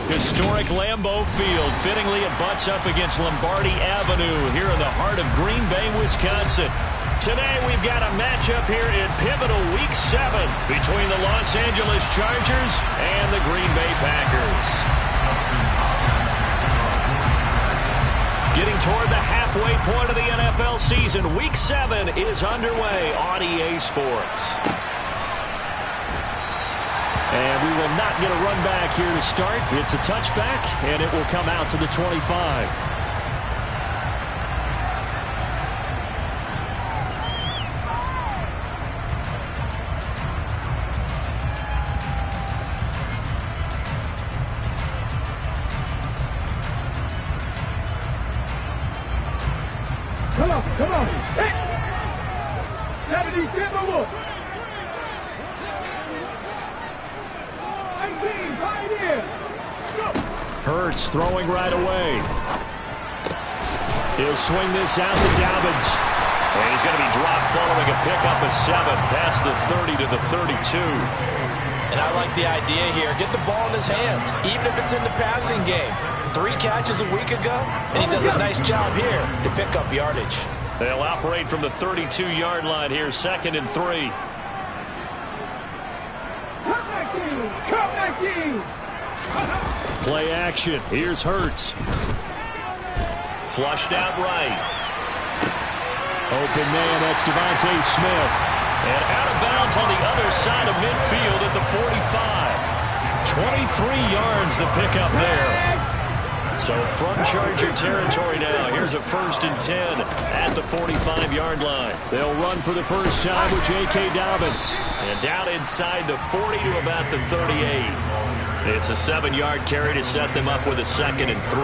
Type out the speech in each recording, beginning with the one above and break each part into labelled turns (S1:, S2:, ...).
S1: Historic Lambeau Field. Fittingly, it butts up against Lombardi Avenue here in the heart of Green Bay, Wisconsin. Today, we've got a matchup here in pivotal Week 7 between the Los Angeles Chargers and the Green Bay Packers. Getting toward the halfway point of the NFL season, Week 7 is underway on EA Sports. And we will not get a run back here to start. It's a touchback, and it will come out to the 25.
S2: Come on. Hey! 70, get the wolf. 19, right in.
S1: Hurts throwing right away. He'll swing this out to Dobbins. And he's going to be dropped following a pickup of 7 past the 30 to the 32.
S3: And I like the idea here. Get the ball in his hands, even if it's in the passing game. 3 catches a week ago, and he does a nice job here to pick up yardage.
S1: They'll operate from the 32-yard line here, 2nd and 3.
S2: Come back in.
S1: Play action. Here's Hurts. Flushed out right. Open man, that's Devontae Smith. And out of bounds on the other side of midfield at the 45. 23 yards the pickup there. So from Charger territory now, here's a 1st and 10 at the 45-yard line. They'll run for the first time with J.K. Dobbins. And down inside the 40 to about the 38. It's a 7-yard carry to set them up with a 2nd and 3.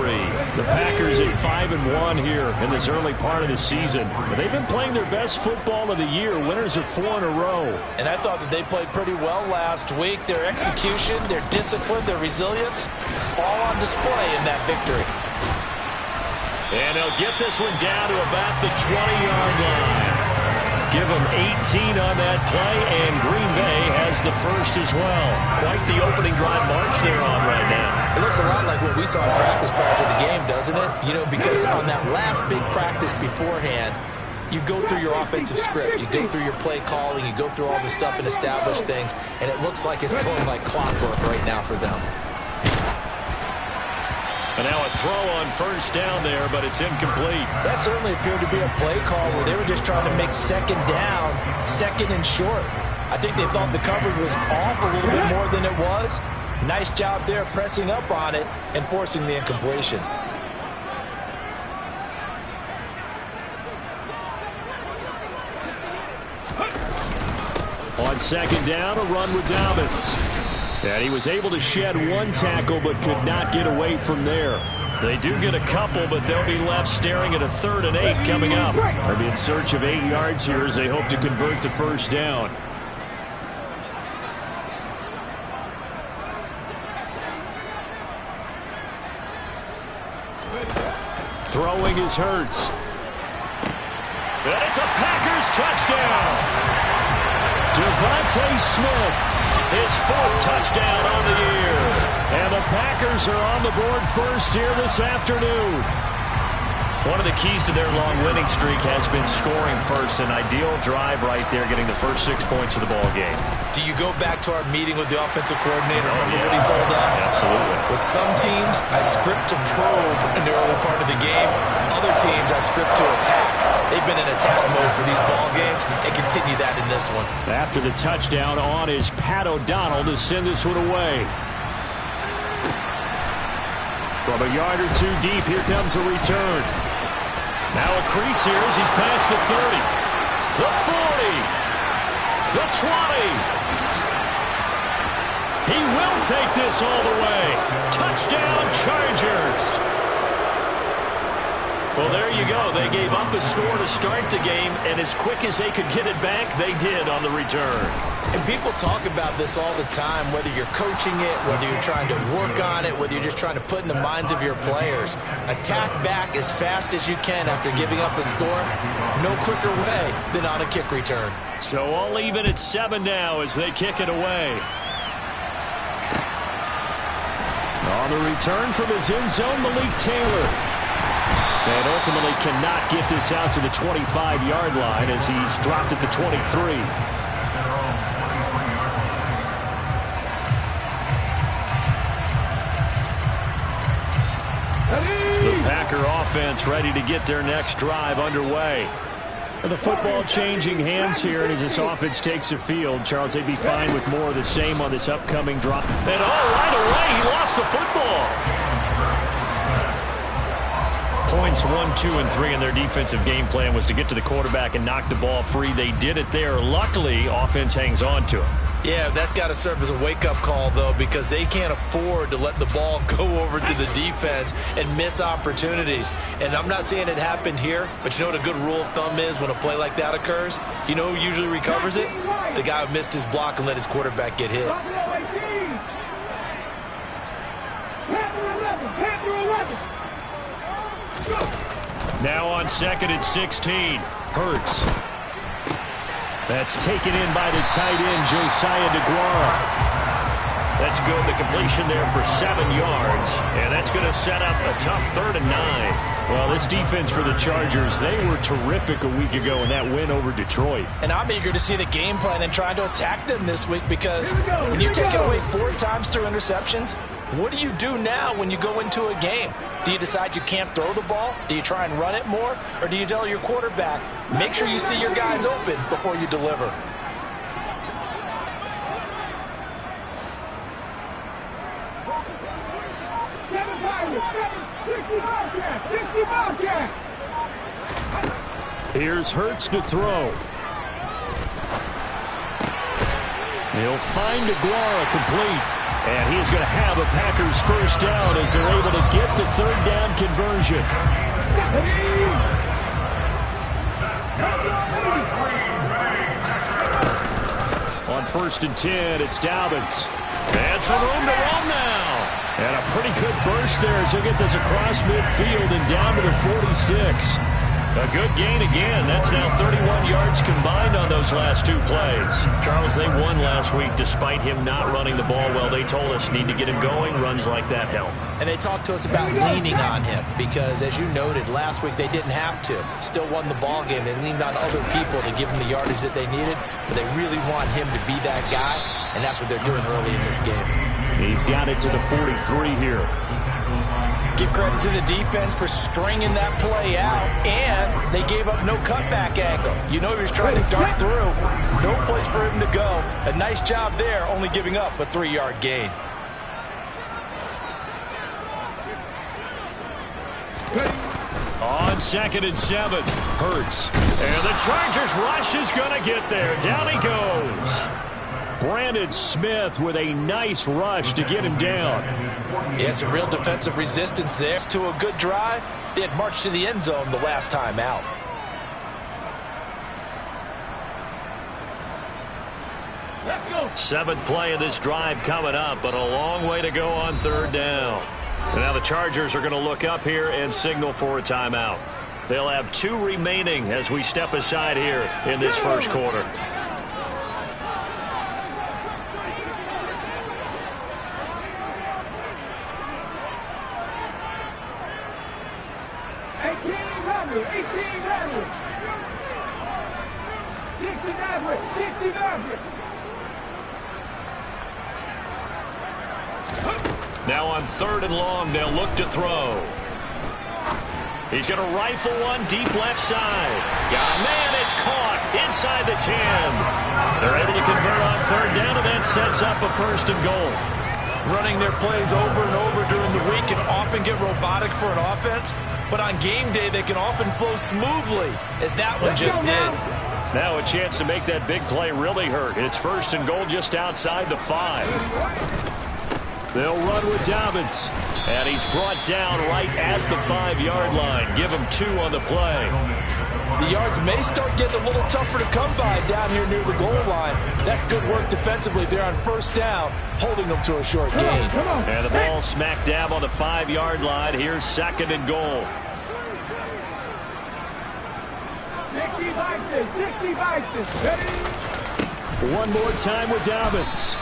S1: The Packers at 5-1 here in this early part of the season. They've been playing their best football of the year, winners of 4 in a row.
S3: And I thought that they played pretty well last week. Their execution, their discipline, their resilience, all on display in that victory.
S1: And they'll get this one down to about the 20-yard line. Give them 18 on that play, and Green Bay has the first as well. Quite the opening drive march they're on right now.
S3: It looks a lot like what we saw in practice prior to the game, doesn't it? You know, because on that last big practice beforehand, you go through your offensive script, you go through your play calling, you go through all the stuff and establish things, and it looks like it's going like clockwork right now for them.
S1: And now a throw on first down there, but it's incomplete.
S3: That certainly appeared to be a play call where they were just trying to make 2nd down, 2nd and short. I think they thought the coverage was off a little bit more than it was. Nice job there pressing up on it and forcing the incompletion.
S1: On 2nd down, a run with Dobbins. And he was able to shed 1 tackle but could not get away from there. They do get a couple, but they'll be left staring at a 3rd and 8 coming up. They'll be in search of 8 yards here as they hope to convert the first down. Throwing is Hurts. And it's a Packers touchdown. Devontae Smith. His 4th touchdown on the year. And the Packers are on the board first here this afternoon. One of the keys to their long winning streak has been scoring first. An ideal drive right there, getting the first 6 points of the ball game.
S3: Do you go back to our meeting with the offensive coordinator? Remember what he told us?
S1: Absolutely.
S3: With some teams, I script to probe in the early part of the game. Other teams, I script to attack. They've been in attack mode for these ball games and continue that in this one.
S1: After the touchdown on is Pat O'Donnell to send this one away. From a yard or 2 deep, here comes a return. Now a crease here as he's past the 30. The 40. The 20. He will take this all the way. Touchdown, Chargers. Well, there you go. They gave up a score to start the game, and as quick as they could get it back, they did on the return.
S3: And people talk about this all the time, whether you're coaching it, whether you're trying to work on it, whether you're just trying to put in the minds of your players. Attack back as fast as you can after giving up a score. No quicker way than on a kick return.
S1: So all even at 7 now as they kick it away. On the return from his end zone, Malik Taylor. And ultimately cannot get this out to the 25-yard line as he's dropped at the 23. The Packer offense ready to get their next drive underway. The football changing hands here, and as this offense takes the field, Charles, they'd be fine with more of the same on this upcoming drop. And right away, he lost the football. Points 1, 2, and 3 in their defensive game plan was to get to the quarterback and knock the ball free. They did it there. Luckily, offense hangs on to him.
S3: Yeah, that's got to serve as a wake-up call, though, because they can't afford to let the ball go over to the defense and miss opportunities. And I'm not saying it happened here, but you know what a good rule of thumb is when a play like that occurs? You know who usually recovers it? The guy who missed his block and let his quarterback get hit.
S1: Now on 2nd and 16, Hurts. That's taken in by the tight end, Josiah DeGuara. That's good. The completion there for 7 yards. And that's going to set up a tough 3rd and 9. Well, this defense for the Chargers, they were terrific a week ago in that win over Detroit.
S4: And I'm eager to see the game plan and trying to attack them this week because when you take it away 4 times through interceptions, what do you do now when you go into a game? Do you decide you can't throw the ball? Do you try and run it more? Or do you tell your quarterback, make sure you see your guys open before you deliver?
S1: Here's Hurts to throw. He'll find DeGuara complete. And he's going to have a Packers first down as they're able to get the 3rd down conversion. On 1st and 10, it's Dobbins. And some room to run now. And a pretty good burst there as he'll get this across midfield and down to the 46. A good gain again. That's now 31 yards combined on those last 2 plays. Charles, they won last week despite him not running the ball well. They told us need to get him going. Runs like that help.
S3: And they talked to us about leaning on him because, as you noted, last week they didn't have to. Still won the ball game. They leaned on other people to give them the yardage that they needed, but they really want him to be that guy, and that's what they're doing early in this game.
S1: He's got it to the 43 here.
S4: Give credit to the defense for stringing that play out, and they gave up no cutback angle. You know he was trying to dart through. No place for him to go. A nice job there, only giving up a 3-yard gain.
S1: On 2nd and 7, Hurts. And the Chargers rush is going to get there. Down he goes. Brandon Smith with a nice rush to get him down.
S4: Yeah, some real defensive resistance there. To a good drive. They had marched to the end zone the last time out.
S2: Let's go.
S1: 7th play of this drive coming up, but a long way to go on 3rd down. And now the Chargers are going to look up here and signal for a timeout. They'll have 2 remaining as we step aside here in this first quarter. Now on 3rd and long, they'll look to throw. He's going to rifle one deep left side. Yeah, man, it's caught inside the 10. They're able to convert on 3rd down, and that sets up a 1st and goal.
S3: Running their plays over and over during the week can often get robotic for an offense, but on game day, they can often flow smoothly, as that one just did.
S1: Now a chance to make that big play really hurt. It's 1st and goal just outside the 5. They'll run with Dobbins. And he's brought down right at the 5-yard line. Give him 2 on the play.
S4: The yards may start getting a little tougher to come by down here near the goal line. That's good work defensively there on 1st down, holding them to a short gain.
S1: And the ball smack dab on the 5-yard line. Here's 2nd and goal.
S2: 60 Vikings.
S1: One more time with Dobbins.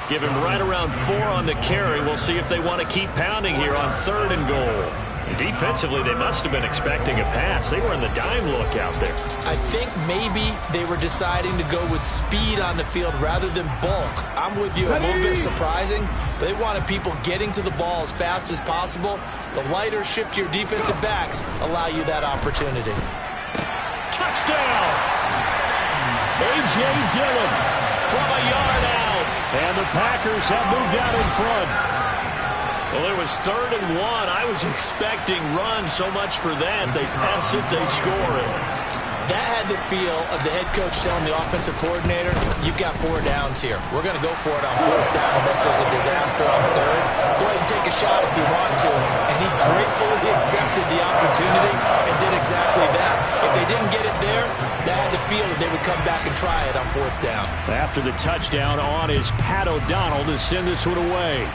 S1: Give him right around 4 on the carry. We'll see if they want to keep pounding here on 3rd and goal. Defensively, they must have been expecting a pass. They were in the dime look out there.
S3: I think maybe they were deciding to go with speed on the field rather than bulk. I'm with you, a little bit surprising. They wanted people getting to the ball as fast as possible. The lighter, shiftier defensive backs allow you that opportunity.
S1: Touchdown! A.J. Dillon from a yard out. And the Packers have moved out in front. Well, it was 3rd and 1. I was expecting run so much for that. They pass it, they score it.
S3: That had the feel of the head coach telling the offensive coordinator, you've got 4 downs here. We're going to go for it on 4th down unless there's a disaster on 3rd. Go ahead and take a shot if you want to. And he gratefully accepted the opportunity and did exactly that. If they didn't get it there, that had the feel that they would come back and try it on 4th down.
S1: After the touchdown on is Pat O'Donnell to send this one away.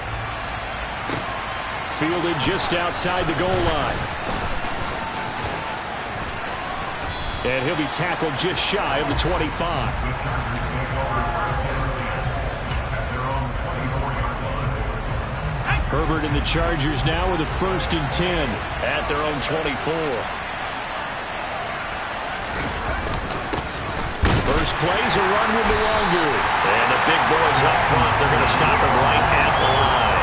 S1: Fielded just outside the goal line. And he'll be tackled just shy of the 25. Herbert and the Chargers now with a 1st and 10 at their own 24. First play's a run with Luongo. And the big boys up front, they're going to stop him right at the line.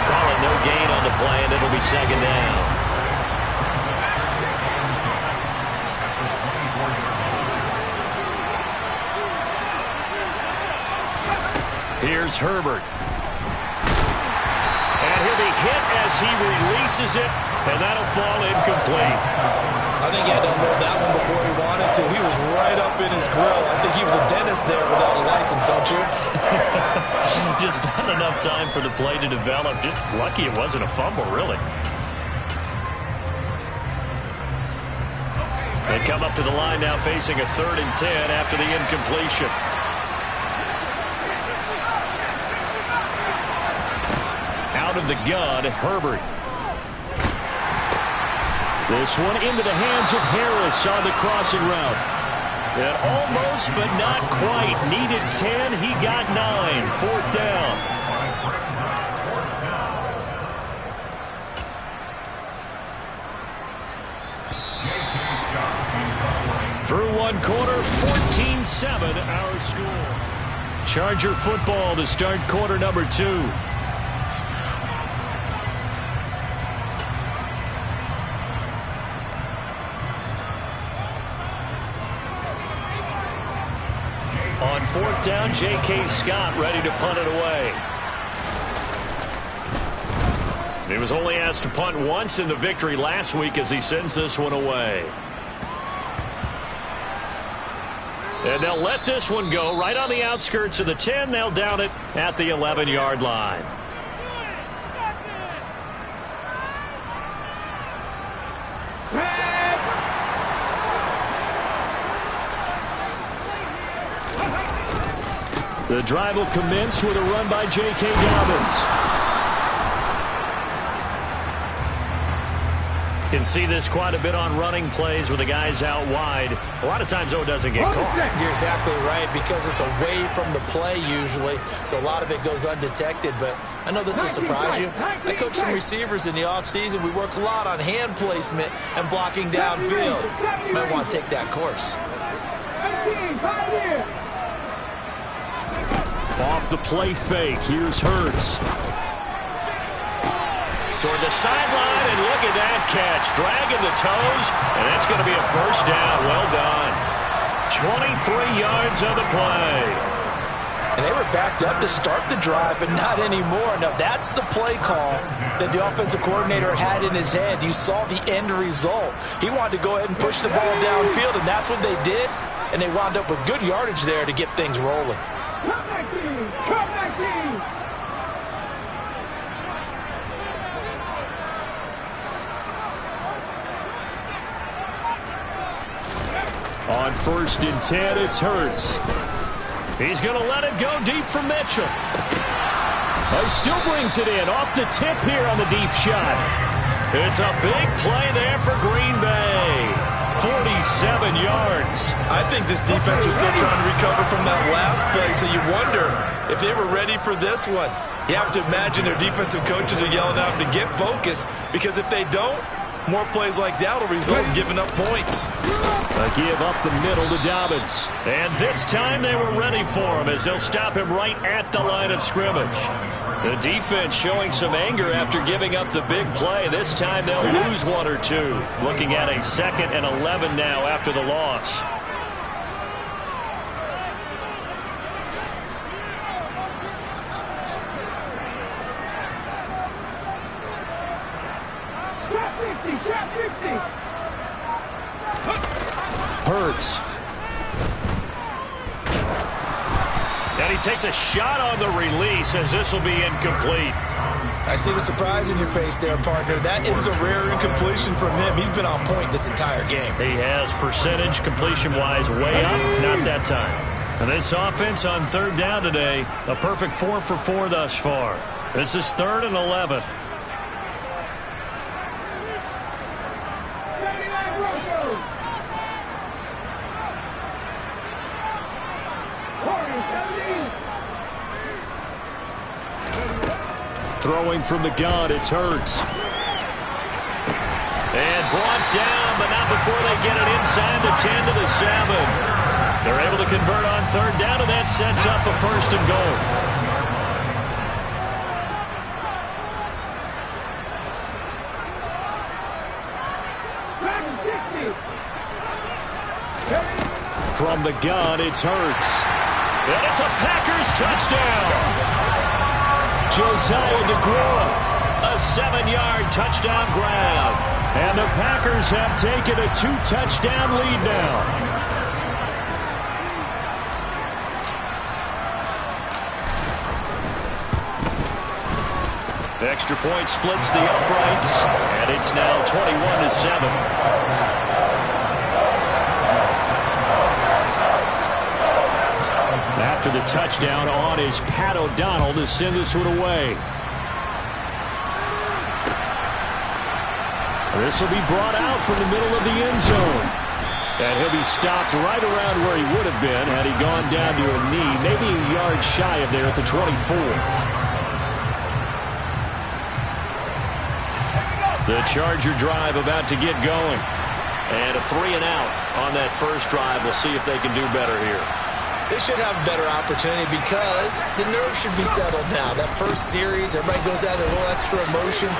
S1: Call it no gain on the play, and it'll be 2nd down. Here's Herbert. And he'll be hit as he releases it, and that'll fall incomplete.
S3: I think he had to unload that one before he wanted to. He was right up in his grill. I think he was a dentist there without a license, don't you?
S1: Just not enough time for the play to develop. Just lucky it wasn't a fumble, really. They come up to the line now facing a 3rd and 10 after the incompletion. Out of the gun, Herbert. This one into the hands of Harris on the crossing route. And almost, but not quite. Needed 10. He got 9. 4th down. Through 1 quarter, 14-7 our score. Charger football to start quarter number 2. On 4th down, J.K. Scott ready to punt it away. He was only asked to punt once in the victory last week as he sends this one away. And they'll let this one go right on the outskirts of the 10. They'll down it at the 11-yard line. The drive will commence with a run by J.K. Dobbins. You can see this quite a bit on running plays with the guys out wide. A lot of times, though, it doesn't get caught.
S3: You're exactly right, because it's away from the play usually, so a lot of it goes undetected. But I know this will surprise you. I coach some receivers in the offseason. We work a lot on hand placement and blocking downfield. Might want to take that course.
S1: Off the play fake, here's Hurts. Toward the sideline, and look at that catch. Dragging the toes, and that's going to be a 1st down. Well done. 23 yards on the play.
S4: And they were backed up to start the drive, but not anymore. Now, that's the play call that the offensive coordinator had in his head. You saw the end result. He wanted to go ahead and push the ball downfield, and that's what they did. And they wound up with good yardage there to get things rolling.
S2: Come back team! Come back team!
S1: On 1st and 10, it's Hurts. He's going to let it go deep for Mitchell. Still brings it in off the tip here on the deep shot. It's a big play there for Green Bay. 40 37 yards.
S3: I think this defense was still trying to recover from that last play, so you wonder if they were ready for this one. You have to imagine their defensive coaches are yelling at them to get focused, because if they don't, more plays like that will result in giving up points.
S1: A give up the middle to Dobbins. And this time they were ready for him as they'll stop him right at the line of scrimmage. The defense showing some anger after giving up the big play. This time they'll lose 1 or 2. Looking at a 2nd and 11 now after the loss. Hurts. And he takes a shot on the release as this will be incomplete.
S3: I see the surprise in your face there, partner. That is a rare incompletion from him. He's been on point this entire game.
S1: He has percentage completion-wise way up, not that time. And this offense on 3rd down today, a perfect 4 for 4 thus far. This is 3rd and 11. Throwing from the gun, it's Hurts. And brought down, but not before they get it inside the 10 to the 7. They're able to convert on 3rd down, and that sets up a 1st and goal. From the gun, it's Hurts. And it's a Packers touchdown. Josiah DeGuara, a 7-yard touchdown grab. And the Packers have taken a 2-touchdown lead now. Extra point splits the uprights, and it's now 21-7. After the touchdown, on is Pat O'Donnell to send this one away. This will be brought out from the middle of the end zone. And he'll be stopped right around where he would have been had he gone down to a knee, maybe a yard shy of there at the 24. The Charger drive about to get going. And a 3 and out on that first drive. We'll see if they can do better here.
S3: They should have a better opportunity because the nerves should be settled now. That first series, everybody goes out with a little extra emotion.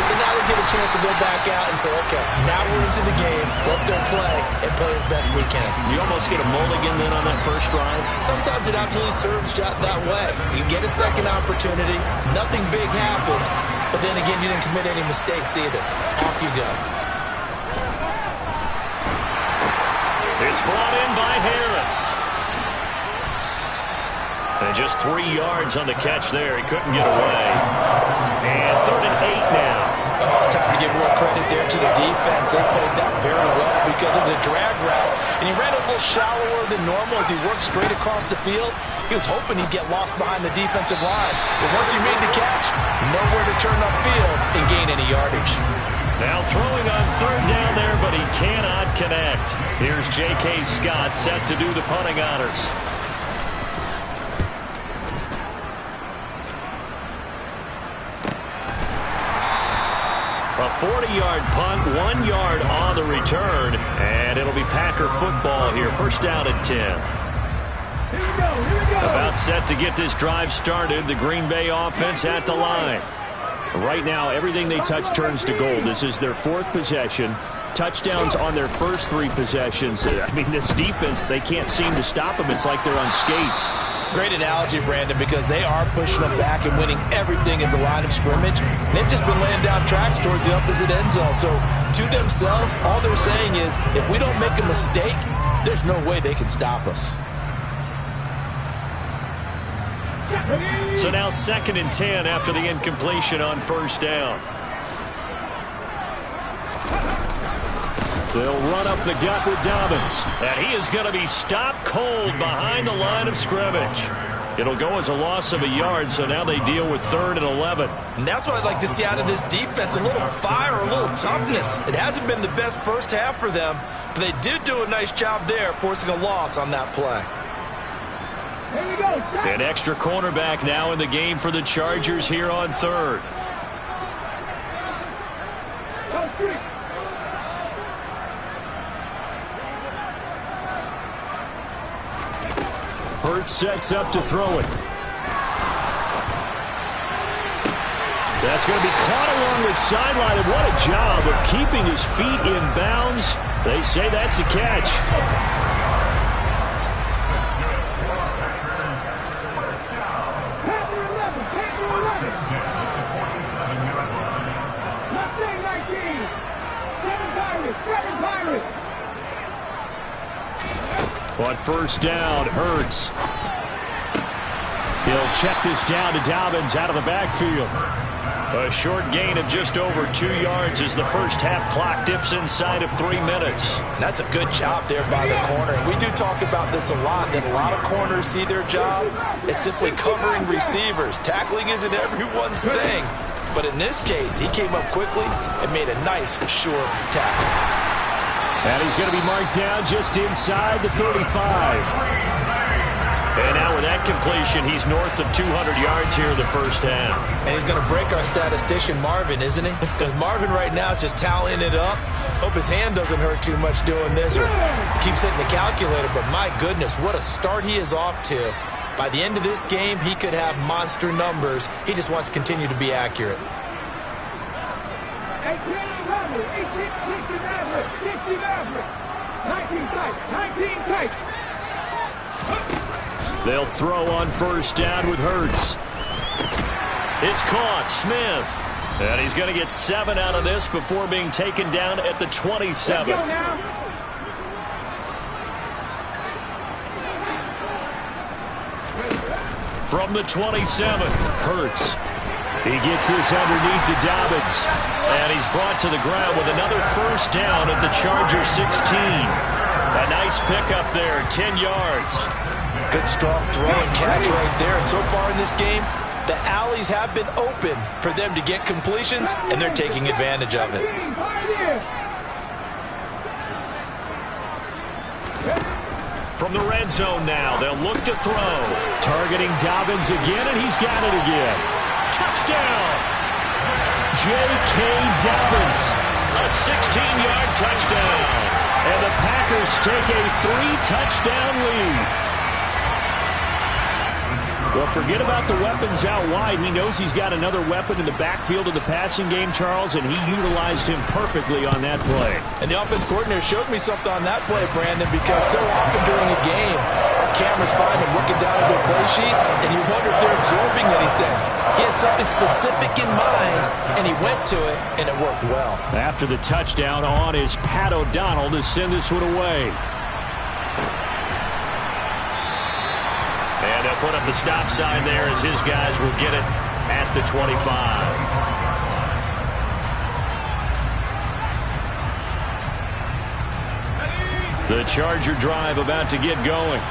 S3: So now they get a chance to go back out and say, okay, now we're into the game. Let's go play and play as best we can.
S1: You almost get a mulligan then on that first drive?
S3: Sometimes it absolutely serves that way. You get a second opportunity. Nothing big happened. But then again, you didn't commit any mistakes either. Off you go.
S1: It's brought in by Harris. And just 3 yards on the catch there. He couldn't get away. And 3rd and 8 now.
S3: Oh, it's time to give real credit there to the defense. They played that very well because it was a drag route. And he ran a little shallower than normal as he worked straight across the field. He was hoping he'd get lost behind the defensive line. But once he made the catch, nowhere to turn upfield and gain any yardage.
S1: Now throwing on 3rd down there, but he cannot connect. Here's J.K. Scott set to do the punting honors. A 40-yard punt, 1 yard on the return, and it'll be Packer football here. First down at 10.
S2: Here we go.
S1: About set to get this drive started. The Green Bay offense at the line. Right now, everything they touch turns to gold. This is their 4th possession. Touchdowns on their first 3 possessions. I mean, this defense, they can't seem to stop them. It's like they're on skates.
S4: Great analogy, Brandon, because they are pushing them back and winning everything at the line of scrimmage. They've just been laying down tracks towards the opposite end zone. So to themselves, all they're saying is, if we don't make a mistake, there's no way they can stop us.
S1: So now 2nd and 10 after the incompletion on first down. They'll run up the gut with Dobbins. And he is going to be stopped cold behind the line of scrimmage. It'll go as a loss of a yard, so now they deal with 3rd and 11.
S3: And that's what I'd like to see out of this defense, a little fire, a little toughness. It hasn't been the best first half for them,
S4: They did do a nice job there, forcing a loss on that play.
S2: Here we go.
S1: An extra cornerback now in the game for the Chargers here on third. Hurts sets up to throw it. That's going to be caught along the sideline, and what a job of keeping his feet in bounds. They say that's a catch.
S2: Panther 11, Panther 11. Mustang 19. 7 Pirates.
S1: On first down, Hurts. He'll check this down to Dobbins out of the backfield. A short gain of just over 2 yards as the first half clock dips inside of 3 minutes.
S4: That's a good job there by the corner. We do talk about this a lot, that a lot of corners see their job as simply covering receivers. Tackling isn't everyone's thing. But in this case, he came up quickly and made a nice, short tackle.
S1: And he's going to be marked down just inside the 35. And now with that completion, he's north of 200 yards here in the first half.
S3: And he's going to break our statistician, Marvin, isn't he? Because Marvin right now is just tallying it up. Hope his hand doesn't hurt too much doing this or keeps hitting the calculator. But my goodness, what a start he is off to. By the end of this game, he could have monster numbers. He just wants to continue to be accurate.
S2: 18 average, 16 average, 19 tight, 19 tight.
S1: They'll throw on first down with Hurts. It's caught, Smith. And he's going to get 7 out of this before being taken down at the 27. From the 27, Hurts. He gets this underneath to Dobbins. And he's brought to the ground with another first down at the Chargers 16. A nice pickup there, 10 yards.
S4: Good strong throw and catch right there. And so far in this game, the alleys have been open for them to get completions, and they're taking advantage of it.
S1: From the red zone now, they'll look to throw. Targeting Dobbins again, and he's got it again. Touchdown! J.K. Dobbins, a 16-yard touchdown. And the Packers take a 3-touchdown lead. Well, forget about the weapons out wide. He knows he's got another weapon in the backfield of the passing game, Charles, and he utilized him perfectly on that play.
S4: And the offense coordinator showed me something on that play, Brandon, because so often during a game, our cameras find them looking down at their play sheets, and you wonder if they're absorbing anything. He had something specific in mind, and he went to it, and it worked well.
S1: After the touchdown on is Pat O'Donnell to send this one away. And they'll put up the stop sign there as his guys will get it at the 25. The Charger drive about to get going.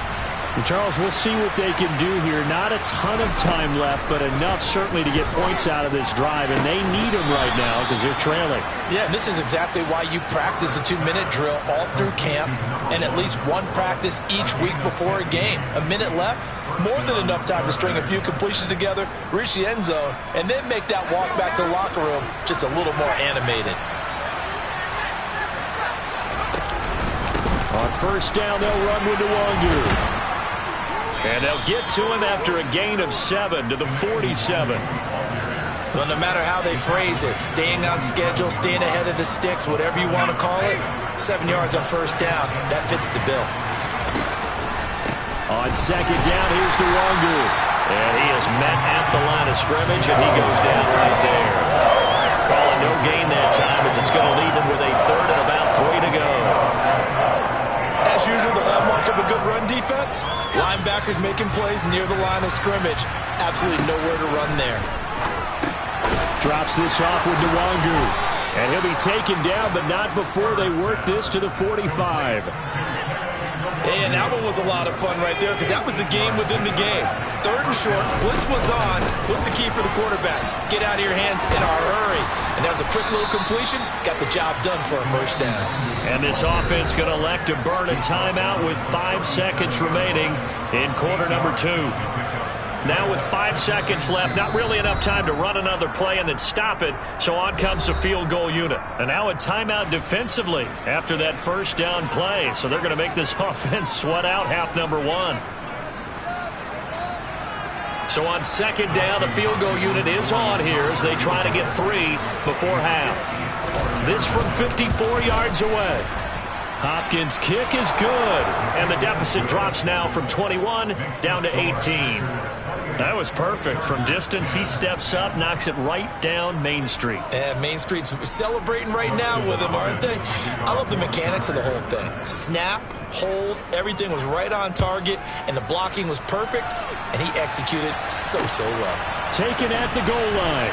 S1: And Charles, we'll see what they can do here. Not a ton of time left, but enough certainly to get points out of this drive, and they need them right now because they're trailing.
S4: Yeah, and this is exactly why you practice a 2-minute drill all through camp and at least one practice each week before a game. A minute left, more than enough time to string a few completions together, reach the end zone, and then make that walk back to the locker room just a little more animated.
S1: On first down, they'll run with Nwangu. And they'll get to him after a gain of 7 to the 47.
S3: Well, no matter how they phrase it, staying on schedule, staying ahead of the sticks, whatever you want to call it, 7 yards on first down, that fits the bill.
S1: On second down, here's Nwangu. And he is met at the line of scrimmage, and he goes down right there. Calling no gain that time as it's going to leave him with a third and about 3 to go.
S3: As usual, the hallmark of a good run defense, linebackers making plays near the line of scrimmage. Absolutely nowhere to run there.
S1: Drops this off with Nwangu. And he'll be taken down, but not before they work this to the 45.
S3: And that one was a lot of fun right there because that was the game within the game. 3rd and short, blitz was on. What's the key for the quarterback? Get out of your hands in a hurry. And that was a quick little completion. Got the job done for a 1st down.
S1: And this offense going to elect to burn a timeout with 5 seconds remaining in quarter number 2. Now with 5 seconds left, not really enough time to run another play and then stop it. So on comes the field goal unit. And now a timeout defensively after that 1st down play. So they're going to make this offense sweat out half number 1. So on 2nd down, the field goal unit is on here as they try to get 3 before half. This from 54 yards away. Hopkins' kick is good. And the deficit drops now from 21 down to 18. That was perfect. From distance, he steps up, knocks it right down Main Street.
S3: And Main Street's celebrating right now with him, aren't they? I love the mechanics of the whole thing. Snap, hold, everything was right on target, and the blocking was perfect, and he executed so well.
S1: Taken at the goal line.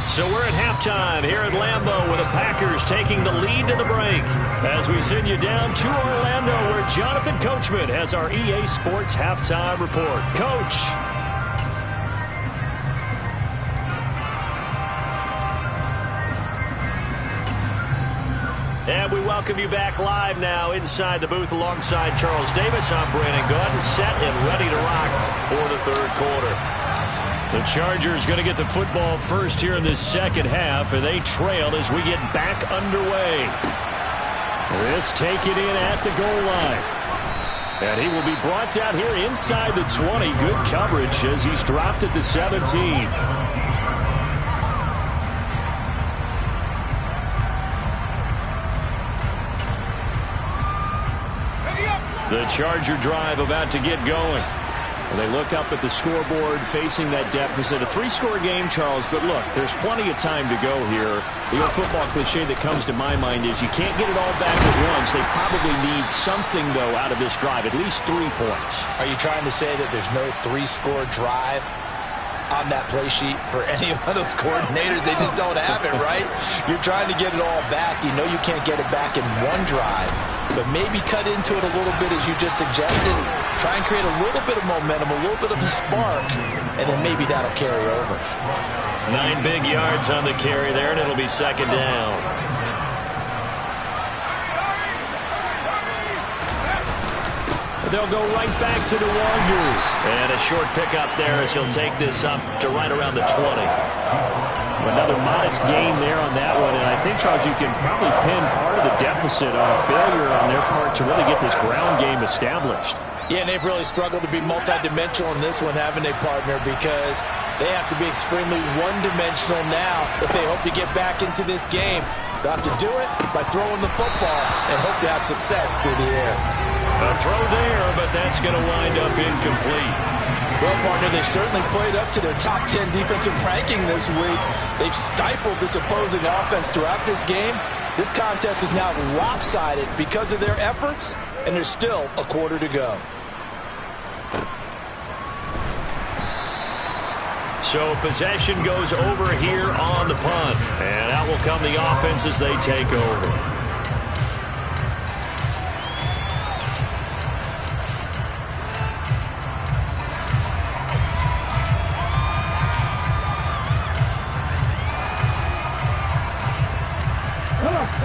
S1: So we're at halftime here at Lambeau with the Packers taking the lead to the break. As we send you down to Orlando where Jonathan Coachman has our EA Sports Halftime Report. Coach. And we welcome you back live now inside the booth alongside Charles Davis. I'm Brandon Gaudin, set and ready to rock for the 3rd quarter. The Chargers going to get the football first here in this 2nd half, and they trail as we get back underway. This taken in at the goal line. And he will be brought down here inside the 20. Good coverage as he's dropped at the 17. The Charger drive about to get going. They look up at the scoreboard facing that deficit. A 3-score game, Charles, but look, there's plenty of time to go here. The old football cliche that comes to my mind is you can't get it all back at once. They probably need something, though, out of this drive, at least 3 points.
S4: Are you trying to say that there's no 3-score drive on that play sheet for any of those coordinators? They just don't have it, right? You're trying to get it all back. You know you can't get it back in one drive, but maybe cut into it a little bit as you just suggested. Try and create a little bit of momentum, a little bit of a spark, and then maybe that'll carry over.
S1: 9 big yards on the carry there, and it'll be 2nd down. They'll go right back to the Wagner. And a short pickup there as he'll take this up to right around the 20. Another modest gain there on that one, and I think, Charles, you can probably pin part of the deficit on a failure on their part to really get this ground game established.
S3: Yeah, and they've really struggled to be multidimensional in this one, haven't they, partner? Because they have to be extremely one-dimensional now if they hope to get back into this game. They'll have to do it by throwing the football and hope to have success through the air.
S1: A throw there, but that's going to wind up incomplete.
S4: Well, partner, they've certainly played up to their top 10 defensive ranking this week. They've stifled this opposing offense throughout this game. This contest is now lopsided because of their efforts, and there's still a quarter to go.
S1: So possession goes over here on the punt. And out will come the offense as they take over.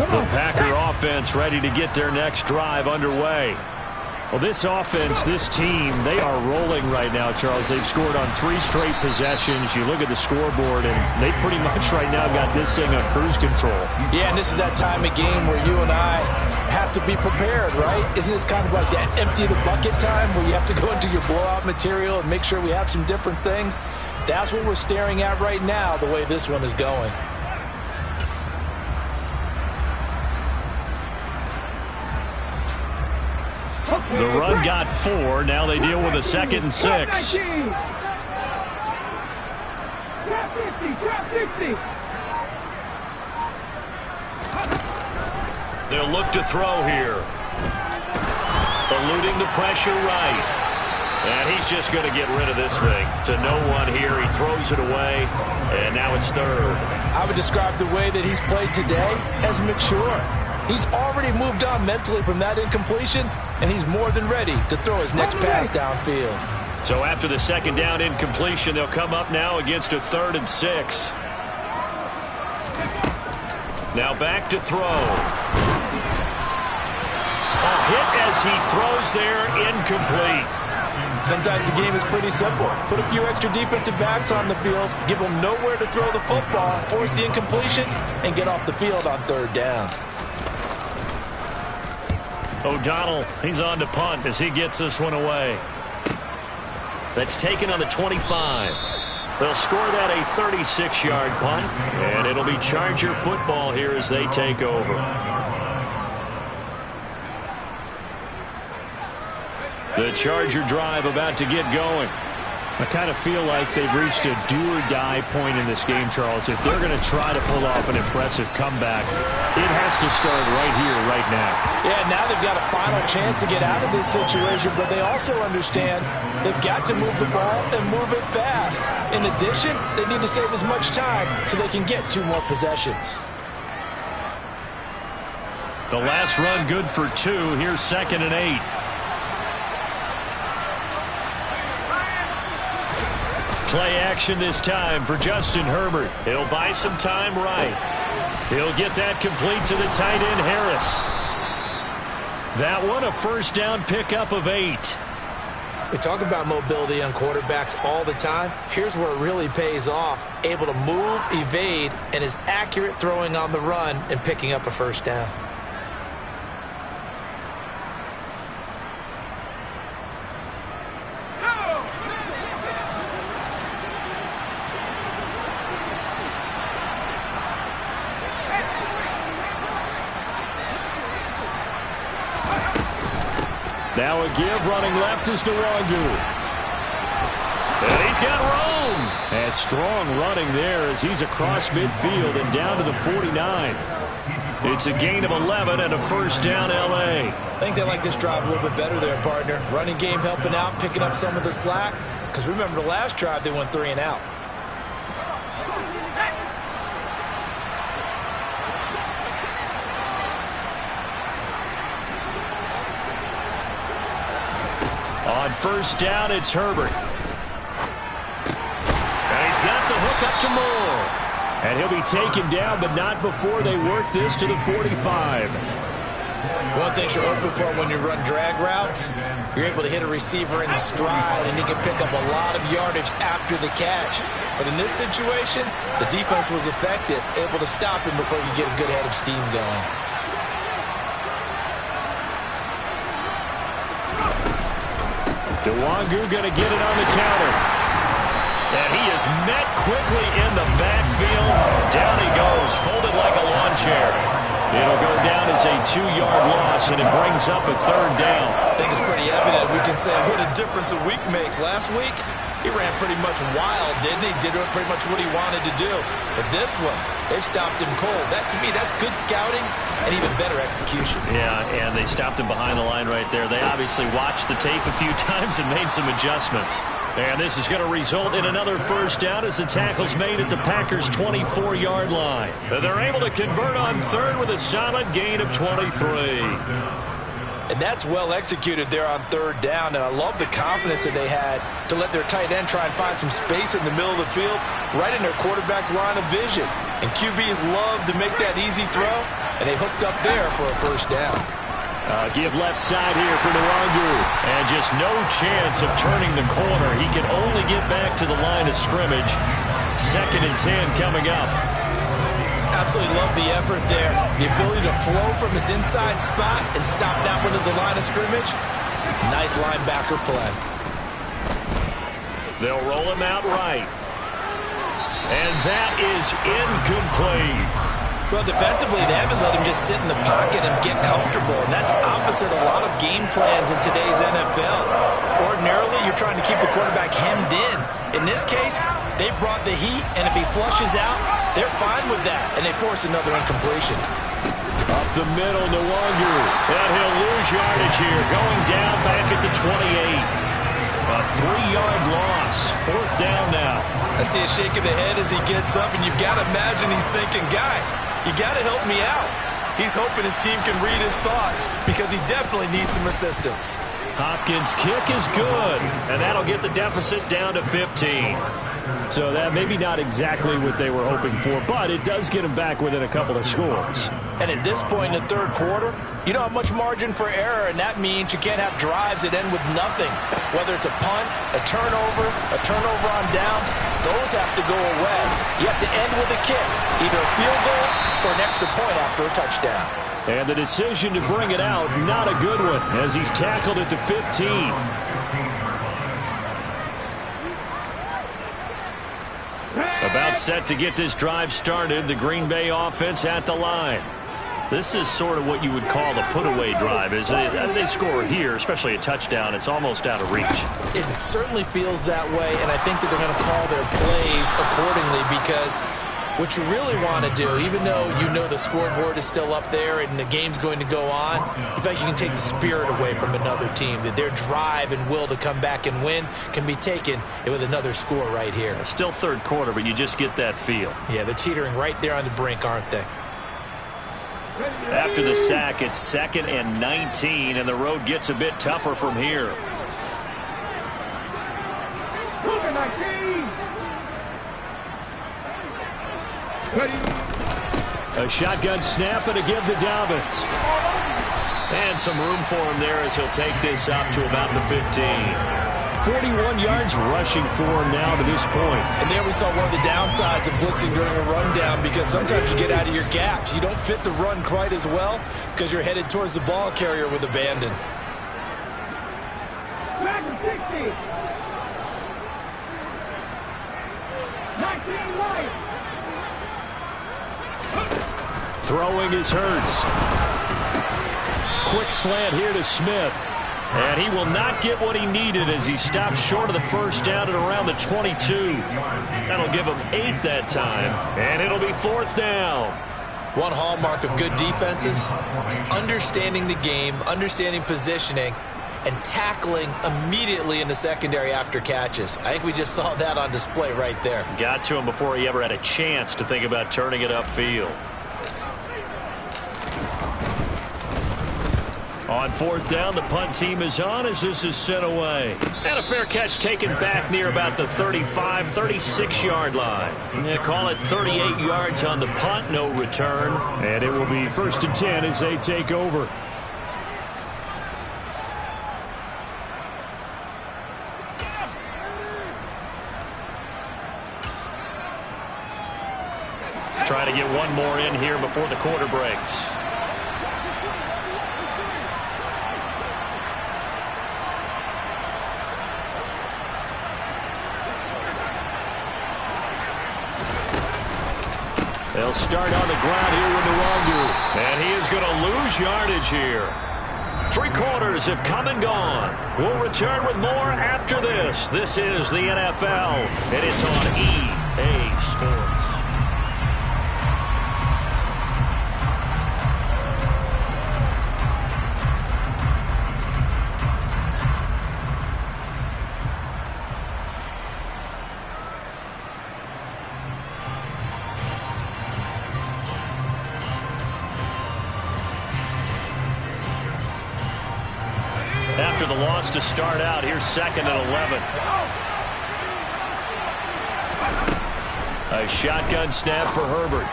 S1: The Packer offense ready to get their next drive underway. Well, this offense, this team, they are rolling right now, Charles. They've scored on 3 straight possessions. You look at the scoreboard, and they pretty much right now got this thing on cruise control.
S3: Yeah, and this is that time of game where you and I have to be prepared, right? Isn't this kind of like that empty the bucket time where you have to go into your blowout material and make sure we have some different things? That's what we're staring at right now, the way this one is going.
S1: The run got 4. Now they deal with a 2nd and 6. They'll look to throw here. Eluding the pressure right. And he's just going to get rid of this thing. To no one here. He throws it away, and now it's third.
S4: I would describe the way that he's played today as mature. He's already moved on mentally from that incompletion, and he's more than ready to throw his next pass downfield.
S1: So after the second down incompletion, they'll come up now against a 3rd and 6. Now back to throw. A hit as he throws there, incomplete.
S4: Sometimes the game is pretty simple. Put a few extra defensive backs on the field, give them nowhere to throw the football, force the incompletion, and get off the field on 3rd down.
S1: O'Donnell, he's on to punt as he gets this one away. That's taken on the 25. They'll score that a 36-yard punt, and it'll be Charger football here as they take over. The Charger drive about to get going.
S5: I kind of feel like they've reached a do-or-die point in this game, Charles. If they're going to try to pull off an impressive comeback, it has to start right here, right now.
S4: Yeah, now they've got a final chance to get out of this situation, but they also understand they've got to move the ball and move it fast. In addition, they need to save as much time so they can get 2 more possessions.
S1: The last run good for 2. Here's 2nd and 8. Play action this time for Justin Herbert. He'll buy some time right. He'll get that complete to the tight end, Harris. That one, a 1st down pickup of 8.
S3: We talk about mobility on quarterbacks all the time. Here's where it really pays off. Able to move, evade, and is accurate throwing on the run and picking up a 1st down.
S5: Now a give, running left is Nwangu.
S1: And he's got room.
S5: And strong running there as he's across midfield and down to the 49.
S1: It's a gain of 11 and a 1st down, L.A.
S3: I think they like this drive a little bit better there, partner. Running game helping out, picking up some of the slack. Because remember the last drive, they went 3 and out.
S1: On 1st down, it's Herbert. And he's got the hook up to Moore.
S5: And he'll be taken down, but not before they work this to the 45.
S3: One thing you're hoping for when you run drag routes, you're able to hit a receiver in stride, and he can pick up a lot of yardage after the catch. But in this situation, the defense was effective, able to stop him before he get a good head of steam going.
S1: Nwangu going to get it on the counter. And he is met quickly in the backfield. Down he goes, folded like a lawn chair. It'll go down as a 2-yard loss, and it brings up a 3rd down.
S3: I think it's pretty evident. We can say what a difference a week makes. Last week, he ran pretty much wild, didn't he? Did pretty much what he wanted to do. But this one, they stopped him cold. That, to me, that's good scouting and even better execution.
S1: Yeah, and they stopped him behind the line right there. They obviously watched the tape a few times and made some adjustments. And this is going to result in another 1st down as the tackle's made at the Packers' 24-yard line. They're able to convert on 3rd with a solid gain of 23.
S4: And that's well executed there on 3rd down. And I love the confidence that they had to let their tight end try and find some space in the middle of the field, right in their quarterback's line of vision. And QBs love to make that easy throw, and they hooked up there for a 1st down.
S1: Give left side here for Nwangu. And just no chance of turning the corner. He can only get back to the line of scrimmage. 2nd and 10 coming up.
S3: Absolutely love the effort there. The ability to flow from his inside spot and stop that one at the line of scrimmage. Nice linebacker play.
S1: They'll roll him out right. And that is incomplete.
S3: Well, defensively, they haven't let him just sit in the pocket and get comfortable, and that's opposite a lot of game plans in today's NFL. Ordinarily, you're trying to keep the quarterback hemmed in. In this case, they brought the heat, and if he flushes out, they're fine with that, and they force another incompletion.
S1: Up the middle, Nwangu. And he'll lose yardage here, going down back at the 28. A 3-yard loss. 4th down now.
S3: I see a shake of the head as he gets up, and you've got to imagine he's thinking, guys, you got to help me out. He's hoping his team can read his thoughts because he definitely needs some assistance.
S1: Hopkins' kick is good, and that'll get the deficit down to 15.
S5: So that maybe not exactly what they were hoping for, but it does get them back within a couple of scores.
S4: And at this point in the third quarter, you don't have much margin for error, and that means you can't have drives that end with nothing. Whether it's a punt, a turnover on downs, those have to go away. You have to end with a kick, either a field goal or an extra point after a touchdown.
S5: And the decision to bring it out, not a good one, as he's tackled at the 15. About set to get this drive started, the Green Bay offense at the line. This is sort of what you would call a put-away drive, isn't it? They score here, especially a touchdown. It's almost out of reach.
S3: It certainly feels that way, and I think that they're going to call their plays accordingly because what you really want to do, even though you know the scoreboard is still up there and the game's going to go on, in fact, you can take the spirit away from another team, that their drive and will to come back and win can be taken with another score right here.
S5: Still third quarter, but you just get that feel.
S3: Yeah, they're teetering right there on the brink, aren't they?
S5: After the sack, it's 2nd and 19, and the road gets a bit tougher from here. A shotgun snap and a give to Dobbins. And some room for him there as he'll take this up to about the 15. 41 yards rushing for him now to this point.
S3: And there we saw one of the downsides of blitzing during a rundown because sometimes you get out of your gaps. You don't fit the run quite as well because you're headed towards the ball carrier with abandon.
S2: Back to 60. 19 right.
S5: Throwing is Hurts. Quick slant here to Smith. And he will not get what he needed as he stops short of the first down at around the 22. That'll give him 8 that time. And it'll be 4th down.
S3: One hallmark of good defenses is understanding the game, understanding positioning, and tackling immediately in the secondary after catches. I think we just saw that on display right there.
S5: Got to him before he ever had a chance to think about turning it upfield. On 4th down, the punt team is on as this is sent away. And a fair catch taken back near about the 35, 36-yard line. They call it 38 yards on the punt, no return. And it will be 1st and 10 as they take over. Try to get one more in here before the quarter breaks. They'll start on the ground here with Nwangu. And he is going to lose yardage here. 3 quarters have come and gone. We'll return with more after this. This is the NFL, and it's on EA Sports. After the loss to start out, here's 2nd and 11. A shotgun snap for Herbert.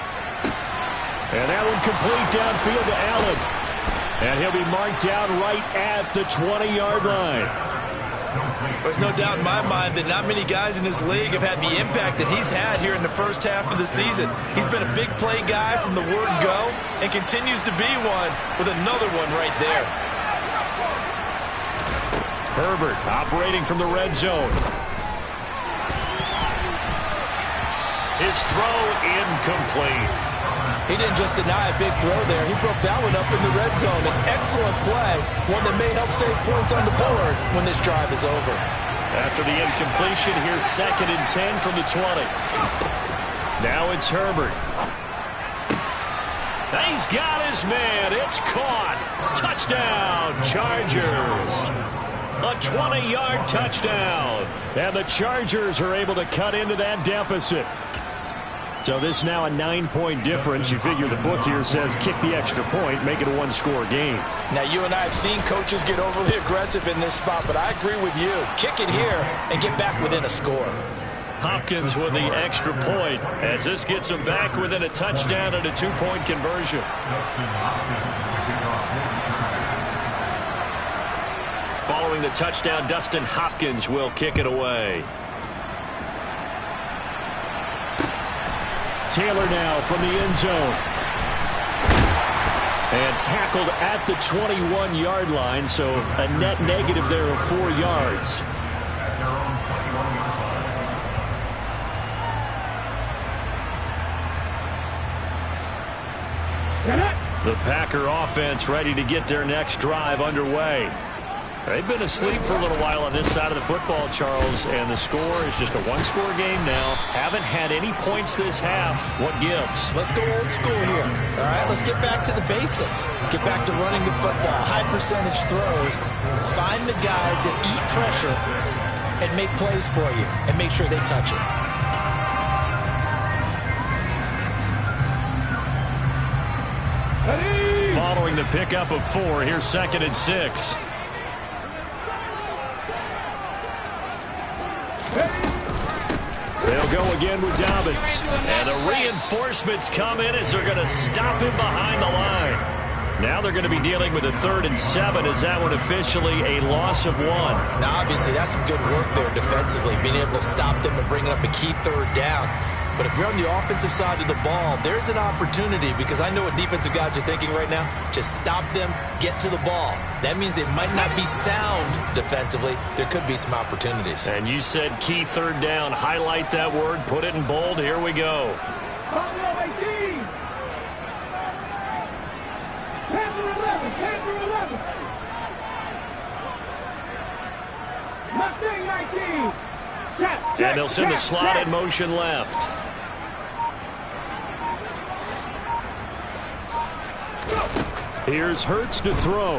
S5: And that one complete downfield to Allen. And he'll be marked down right at the 20-yard line.
S3: There's no doubt in my mind that not many guys in this league have had the impact that he's had here in the first half of the season. He's been a big play guy from the word go and continues to be one with another one right there.
S5: Herbert operating from the red zone. His throw incomplete.
S4: He didn't just deny a big throw there. He broke that one up in the red zone. An excellent play, one that may help save points on the board when this drive is over.
S5: After the incompletion, here's 2nd and 10 from the 20. Now it's Herbert. He's got his man. It's caught. Touchdown, Chargers. A 20-yard touchdown. And the Chargers are able to cut into that deficit. So this is now a 9-point difference. You figure the book here says kick the extra point, make it a one-score game.
S4: Now, you and I have seen coaches get overly aggressive in this spot, but I agree with you. Kick it here and get back within a score.
S5: Hopkins with the extra point as this gets him back within a touchdown and a 2-point conversion. Following the touchdown, Dustin Hopkins will kick it away. Taylor now from the end zone. And tackled at the 21-yard line, so a net negative there of 4 yards. The Packer offense ready to get their next drive underway. They've been asleep for a little while on this side of the football, Charles, and the score is just a one-score game now. Haven't had any points this half. What gives?
S3: Let's go old school here. All right, let's get back to the basics. Get back to running the football, high-percentage throws. Find the guys that eat pressure and make plays for you and make sure they touch it.
S5: Following the pickup of 4, here's 2nd and 6. They'll go again with Dobbins. And the reinforcements come in as they're going to stop him behind the line. Now they're going to be dealing with a 3rd and 7. Is that one officially a loss of 1?
S3: Now, obviously, that's some good work there defensively, being able to stop them and bring up a key 3rd down. But if you're on the offensive side of the ball, there's an opportunity because I know what defensive guys are thinking right now. Just stop them, get to the ball. That means they might not be sound defensively. There could be some opportunities.
S5: And you said key 3rd down. Highlight that word. Put it in bold. Here we go. And they'll send the slot in motion left. Here's Hurts to throw.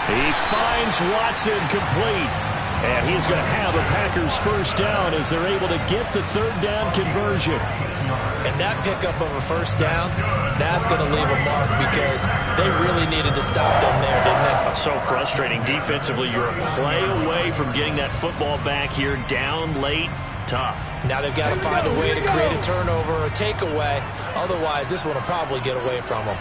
S5: He finds Watson complete. And he's going to have a Packers 1st down as they're able to get the 3rd down conversion.
S3: And that pickup of a 1st down, that's going to leave a mark because they really needed to stop them there, didn't they?
S5: So frustrating. Defensively, you're a play away from getting that football back here down late. Tough.
S3: Now they've got to find a way to create a turnover or a takeaway. Otherwise, this one will probably get away from them.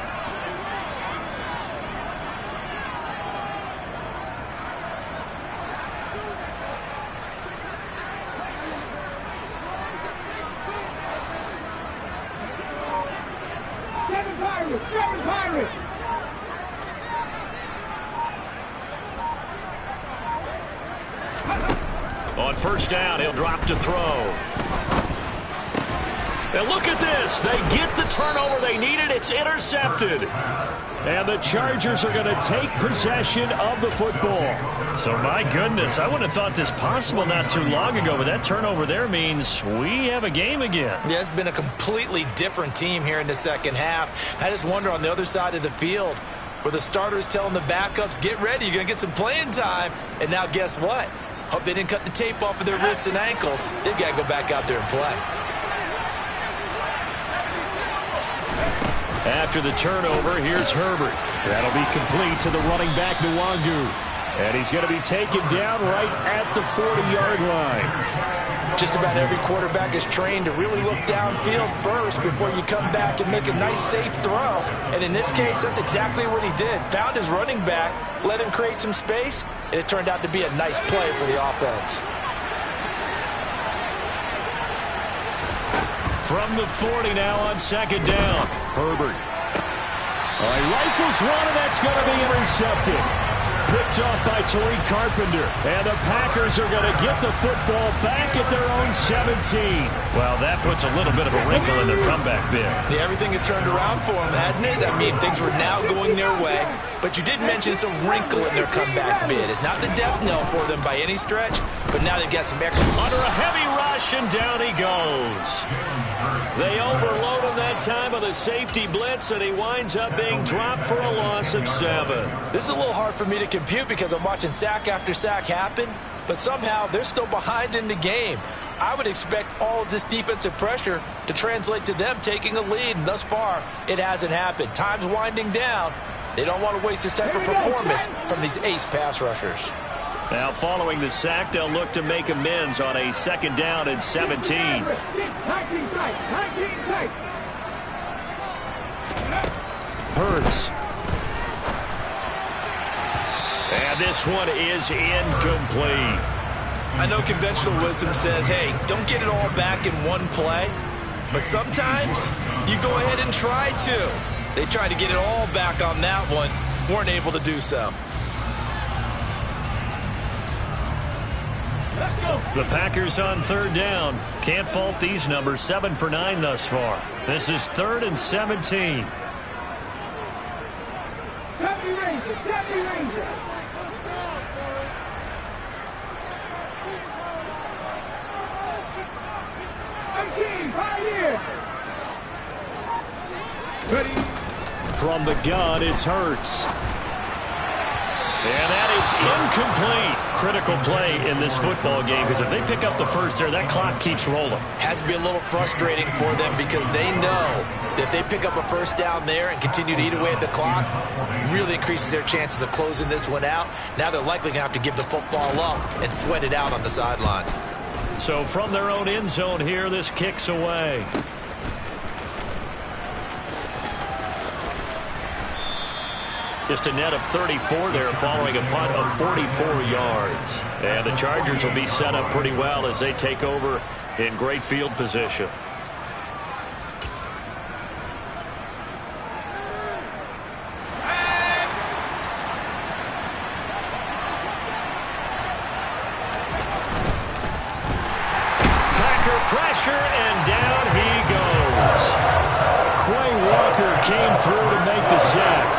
S5: On 1st down, he'll drop to throw. And look at this. They get the turnover they needed. It's intercepted. And the Chargers are going to take possession of the football. So, my goodness, I wouldn't have thought this possible not too long ago, but that turnover there means we have a game again.
S3: Yeah, it's been a completely different team here in the 2nd half. I just wonder on the other side of the field where the starters telling the backups, get ready, you're going to get some playing time. And now guess what? Hope they didn't cut the tape off of their wrists and ankles. They've got to go back out there and play.
S5: After the turnover, here's Herbert. That'll be complete to the running back, Nwangu. And he's going to be taken down right at the 40-yard line.
S4: Just about every quarterback is trained to really look downfield first before you come back and make a nice, safe throw. And in this case, that's exactly what he did. Found his running back, let him create some space, and it turned out to be a nice play for the offense.
S5: From the 40 now on 2nd down. Herbert. Rifles one, and that's going to be intercepted. Picked off by Tariq Carpenter. And the Packers are going to get the football back at their own 17. Well, that puts a little bit of a wrinkle in their comeback bid.
S3: Yeah, everything had turned around for them, hadn't it? I mean, things were now going their way. But you did mention it's a wrinkle in their comeback bid. It's not the death knell for them by any stretch, but now they've got some extra.
S5: Under a heavy rush, and down he goes. They overloaded that that time of the safety blitz, and he winds up being dropped for a loss of 7.
S4: This is a little hard for me to compute because I'm watching sack after sack happen, but somehow they're still behind in the game. I would expect all of this defensive pressure to translate to them taking a lead, and thus far, it hasn't happened. Time's winding down. They don't want to waste this type of performance from these ace pass rushers.
S5: Now, following the sack, they'll look to make amends on a 2nd down and 17.
S2: 19
S5: Hurts. And this one is incomplete.
S3: I know conventional wisdom says, hey, don't get it all back in one play. But sometimes you go ahead and try to. They tried to get it all back on that one. Weren't able to do so.
S5: The Packers on 3rd down. Can't fault these numbers. 7 for 9 thus far. This is 3rd and 17.
S2: 70 Rangers, 70 Rangers.
S5: From the gun, it's Hurts. And that is incomplete. Critical play in this football game, because if they pick up the first there, that clock keeps rolling.
S3: Has to be a little frustrating for them because they know that if they pick up a first down there and continue to eat away at the clock, really increases their chances of closing this one out. Now they're likely going to have to give the football up and sweat it out on the sideline.
S5: So from their own end zone here, this kicks away. Just a net of 34 there following a punt of 44 yards. And the Chargers will be set up pretty well as they take over in great field position. Packer pressure, and down he goes. Quay Walker came through to make the sack.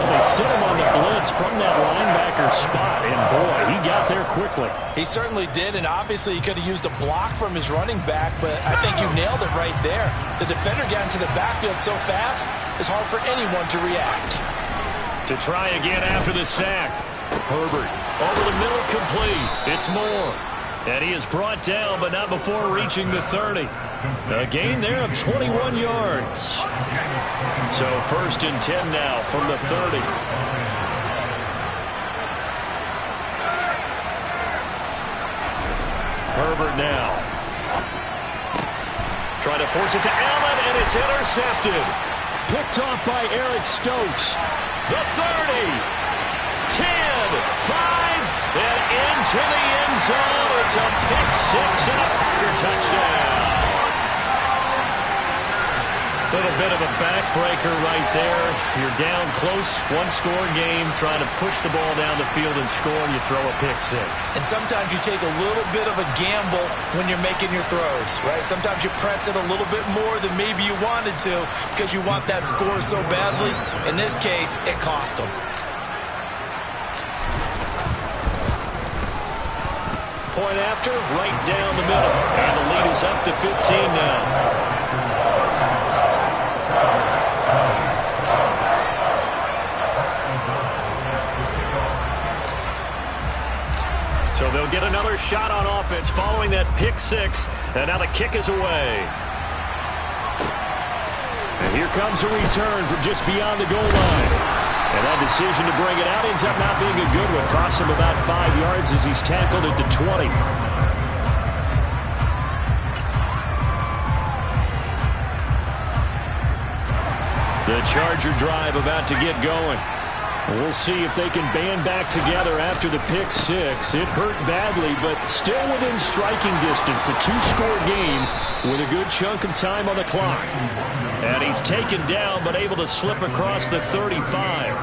S5: They sit him on the blitz from that linebacker spot, and boy, he got there quickly.
S4: He certainly did, and obviously he could have used a block from his running back, but I think you nailed it right there. The defender got into the backfield so fast, it's hard for anyone to react.
S5: To try again after the sack. Herbert over the middle, complete. It's Moore. And he is brought down, but not before reaching the 30. A gain there of 21 yards. So 1st and 10 now from the 30. Herbert now. Trying to force it to Allen, and it's intercepted. Picked off by Eric Stokes. The 30. 10, 5, and into the end zone. It's a pick-6 and a Packer touchdown. Little bit of a backbreaker right there. You're down close, one-score game, trying to push the ball down the field and score, and you throw a pick-6.
S3: And sometimes you take a little bit of a gamble when you're making your throws, right? Sometimes you press it a little bit more than maybe you wanted to because you want that score so badly. In this case, it cost them.
S5: Point after, right down the middle. And the lead is up to 15 now. So they'll get another shot on offense following that pick-6. And now the kick is away. And here comes a return from just beyond the goal line. And that decision to bring it out ends up not being a good one. Costs him about 5 yards as he's tackled at the 20. The Charger drive about to get going. We'll see if they can band back together after the pick-6. It hurt badly, but still within striking distance. A 2-score game with a good chunk of time on the clock. And he's taken down, but able to slip across the 35.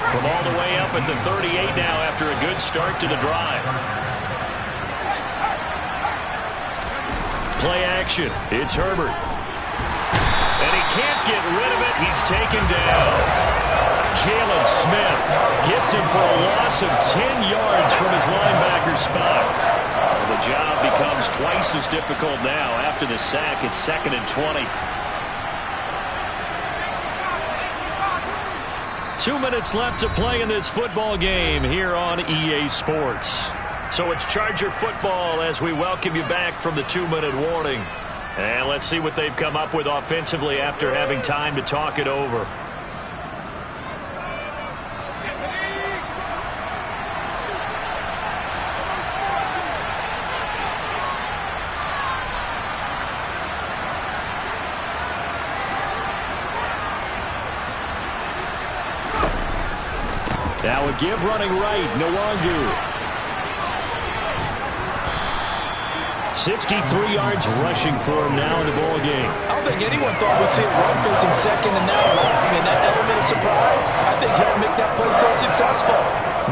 S5: From all the way up at the 38 now after a good start to the drive. Play action. It's Herbert. And he can't get rid of it. He's taken down. Jalen Smith gets him for a loss of 10 yards from his linebacker spot. The job becomes twice as difficult now after the sack. It's 2nd and 20. 2 minutes left to play in this football game here on EA Sports. So it's Charger football as we welcome you back from the 2-minute warning. And let's see what they've come up with offensively after having time to talk it over. Now a give running right, Nwangu. 63 yards rushing for him now in the ball game.
S4: I don't think anyone thought we'd see a run facing second and now long. And that element of surprise, I think he'll make that play so successful.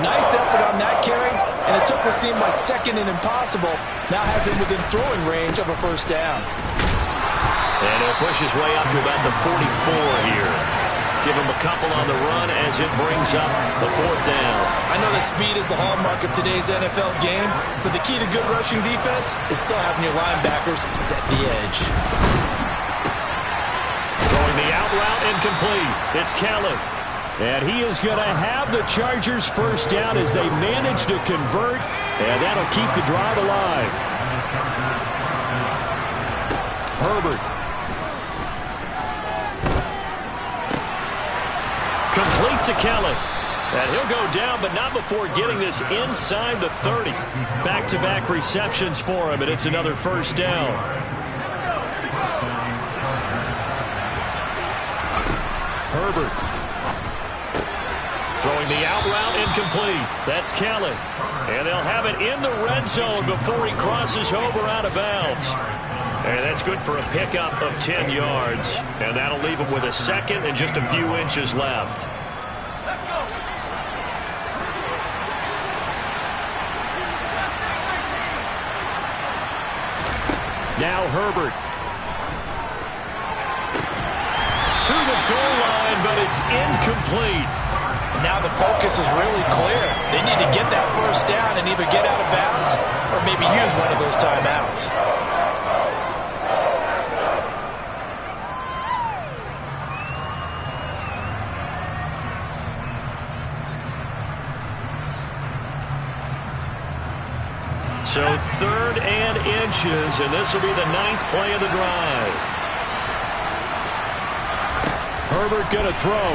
S4: Nice effort on that carry, and it took what seemed like second and impossible. Now has him within throwing range of a first down.
S5: And he'll push his way up to about the 44 here. Give him a couple on the run as it brings up the 4th down.
S3: I know that speed is the hallmark of today's NFL game, but the key to good rushing defense is still having your linebackers set the edge.
S5: Throwing the out route incomplete. It's Kelly. And he is going to have the Chargers first down as they manage to convert, and that'll keep the drive alive. Herbert. Complete to Kelly. And he'll go down, but not before getting this inside the 30. Back-to-back receptions for him, and it's another first down. Herbert. Throwing the out route incomplete. That's Kelly. And they'll have it in the red zone before he crosses over out of bounds. And that's good for a pickup of 10 yards. And that'll leave him with a second and just a few inches left. Now Herbert. To the goal line, but it's incomplete.
S4: Now the focus is really clear. They need to get that first down and either get out of bounds or maybe use one of those timeouts.
S5: So 3rd and inches, and this will be the 9th play of the drive. Herbert going to throw.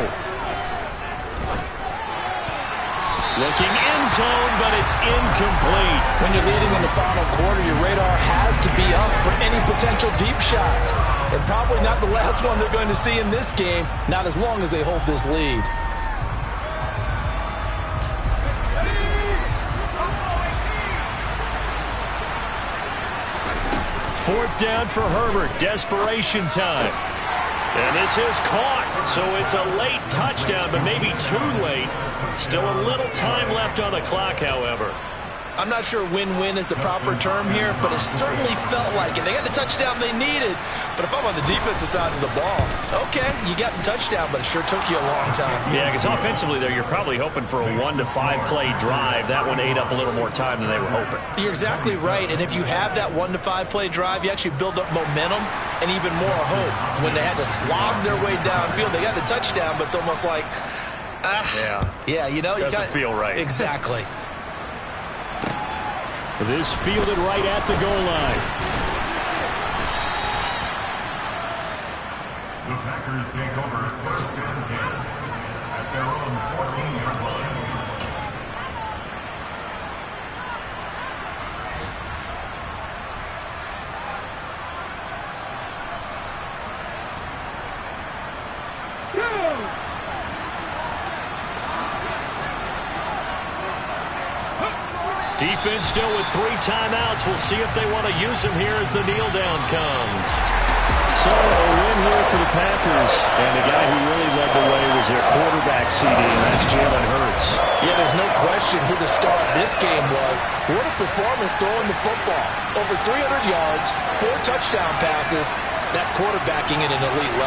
S5: Looking end zone, but it's incomplete.
S4: When you're leading in the final quarter, your radar has to be up for any potential deep shots. And probably not the last one they're going to see in this game, not as long as they hold this lead.
S5: Fourth down for Herbert. Desperation time. And this is caught. So it's a late touchdown, but maybe too late. Still a little time left on the clock, however.
S3: I'm not sure win-win is the proper term here, but it certainly felt like it. They got the touchdown they needed. But if I'm on the defensive side of the ball, okay, you got the touchdown, but it sure took you a long time.
S5: Yeah, because offensively there, you're probably hoping for a 1 to 5 play drive. That one ate up a little more time than they were hoping.
S3: You're exactly right, and if you have that 1 to 5 play drive, you actually build up momentum and even more hope. When they had to slog their way downfield, they got the touchdown, but it's almost like, yeah, you know,
S5: doesn't feel right.
S3: Exactly.
S5: This fielded right at the goal line.
S2: The Packers take over 1st and 10 at their own 14-yard line.
S5: Defense still with 3 timeouts. We'll see if they want to use them here as the kneel down comes. So a win here for the Packers. And the guy who really led the way was their quarterback, CD, and that's Jalen Hurts.
S4: Yeah, there's no question who the star of this game was. What a performance throwing the football. Over 300 yards, 4 touchdown passes. That's quarterbacking at an elite level.